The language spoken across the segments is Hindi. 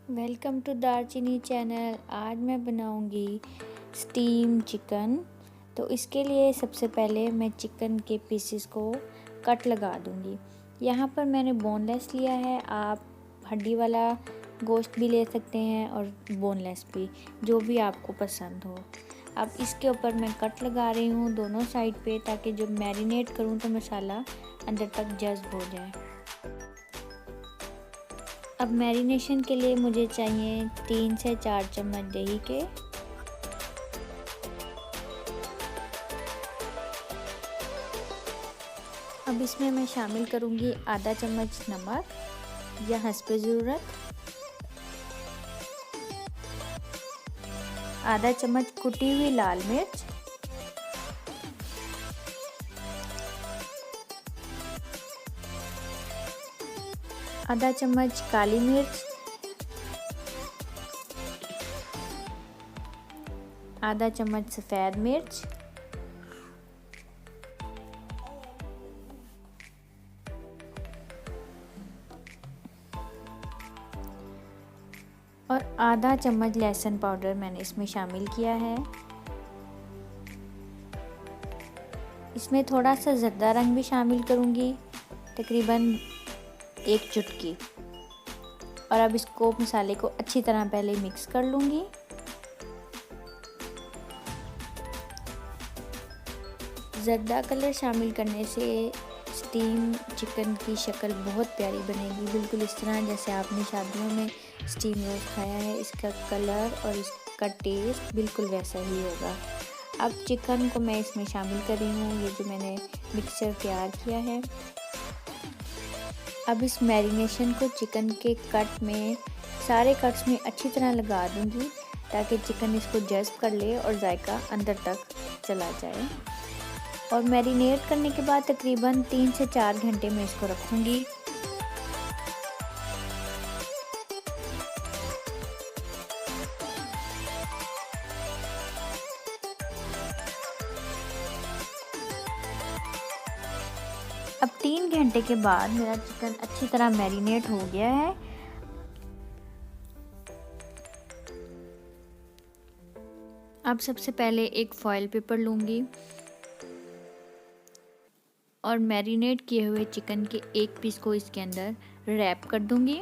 Welcome to दारचीनी channel. आज मैं बनाऊंगी स्टीम चिकन। तो इसके लिए सबसे पहले मैं चिकन के पीसेस को कट लगा दूंगी। यहाँ पर मैंने बोनलेस लिया है, आप हड्डी वाला गोश्त भी ले सकते हैं और बोनलेस भी, जो भी आपको पसंद हो। अब इसके ऊपर मैं कट लगा रही हूँ दोनों साइड पे, ताकि जब मैरिनेट करूँ तो मसाला अंदर तक जज़्ब हो जाए। अब मैरिनेशन के लिए मुझे चाहिए 3 से 4 चम्मच दही के। अब इसमें मैं शामिल करूंगी आधा चम्मच नमक या हस्ब ज़रूरत, आधा चम्मच कुटी हुई लाल मिर्च, आधा चम्मच काली मिर्च, आधा चम्मच सफ़ेद मिर्च, और आधा चम्मच लहसुन पाउडर मैंने इसमें शामिल किया है। इसमें थोड़ा सा ज़र्दा रंग भी शामिल करूँगी, तकरीबन 1 चुटकी। और अब इसको मसाले को अच्छी तरह पहले मिक्स कर लूँगी। ज़र्दा कलर शामिल करने से स्टीम चिकन की शक्ल बहुत प्यारी बनेगी, बिल्कुल इस तरह जैसे आपने शादियों में स्टीम रोस्ट खाया है। इसका कलर और इसका टेस्ट बिल्कुल वैसा ही होगा। अब चिकन को मैं इसमें शामिल कर रही हूँ, ये जो मैंने मिक्सचर तैयार किया है। अब इस मैरिनेशन को चिकन के कट में, सारे कट्स में अच्छी तरह लगा दूँगी, ताकि चिकन इसको जज़्ब कर ले और जायका अंदर तक चला जाए। और मैरिनेट करने के बाद तकरीबन 3 से 4 घंटे में इसको रखूँगी। अब 3 घंटे के बाद मेरा चिकन अच्छी तरह मैरिनेट हो गया है। अब सबसे पहले एक फॉयल पेपर लूँगी और मैरिनेट किए हुए चिकन के एक पीस को इसके अंदर रैप कर दूँगी।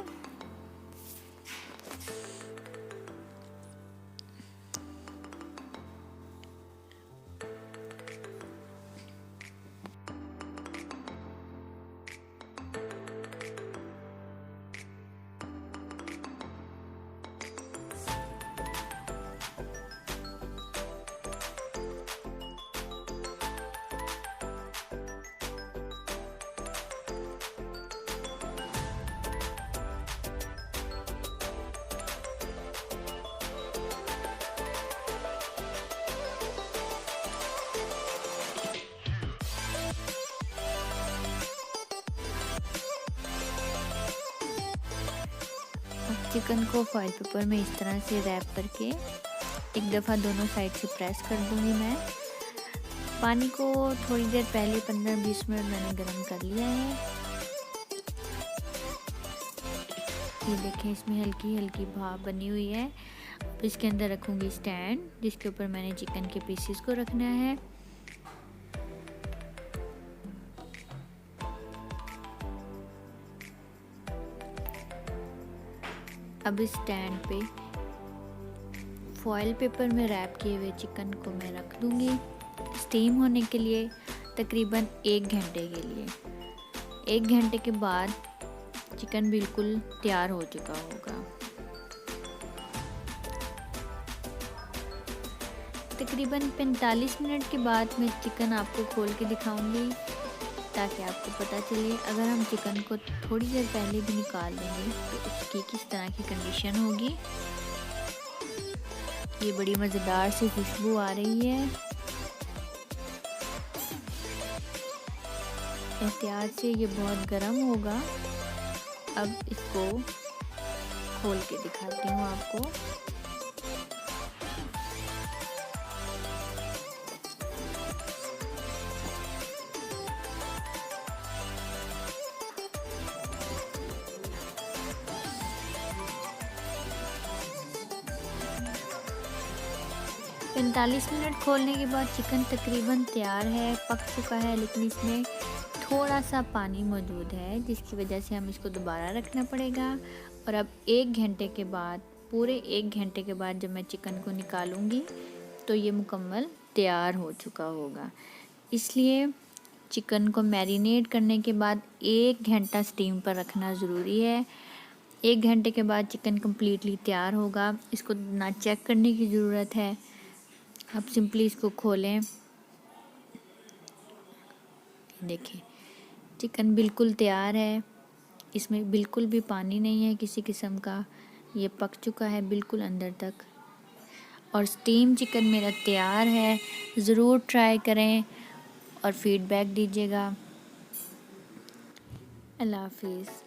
चिकन को फॉयल पेपर में इस तरह से रैप करके एक दफ़ा दोनों साइड से प्रेस कर दूंगी। मैं पानी को थोड़ी देर पहले 15-20 मिनट मैंने गर्म कर लिया है। ये देखें, इसमें हल्की हल्की भाप बनी हुई है। अब इसके अंदर रखूँगी स्टैंड, जिसके ऊपर मैंने चिकन के पीसेस को रखना है। अब इस स्टैंड पे फॉयल पेपर में रैप किए हुए चिकन को मैं रख दूंगी स्टीम होने के लिए, तकरीबन 1 घंटे के लिए। 1 घंटे के बाद चिकन बिल्कुल तैयार हो चुका होगा। तकरीबन 45 मिनट के बाद मैं चिकन आपको खोल के दिखाऊंगी, ताकि आपको पता चले। अगर हम चिकन को थोड़ी देर पहले भी निकाल देंगे तो उसकी किस तरह की कंडीशन होगी। ये बड़ी मज़ेदार सी खुशबू आ रही है। एहतियात से, ये बहुत गर्म होगा। अब इसको खोल के दिखाती हूँ आपको। 45 मिनट खोलने के बाद चिकन तकरीबन तैयार है, पक चुका है, लेकिन इसमें थोड़ा सा पानी मौजूद है जिसकी वजह से हम इसको दोबारा रखना पड़ेगा। और अब 1 घंटे के बाद, पूरे 1 घंटे के बाद जब मैं चिकन को निकालूंगी तो ये मुकम्मल तैयार हो चुका होगा। इसलिए चिकन को मैरिनेट करने के बाद 1 घंटा स्टीम पर रखना ज़रूरी है। 1 घंटे के बाद चिकन कम्प्लीटली तैयार होगा। इसको ना चेक करने की ज़रूरत है, आप सिंपली इसको खोलें। देखिए चिकन बिल्कुल तैयार है, इसमें बिल्कुल भी पानी नहीं है किसी किस्म का, ये पक चुका है बिल्कुल अंदर तक। और स्टीम चिकन मेरा तैयार है, ज़रूर ट्राई करें और फीडबैक दीजिएगा। अल्लाह हाफिज़।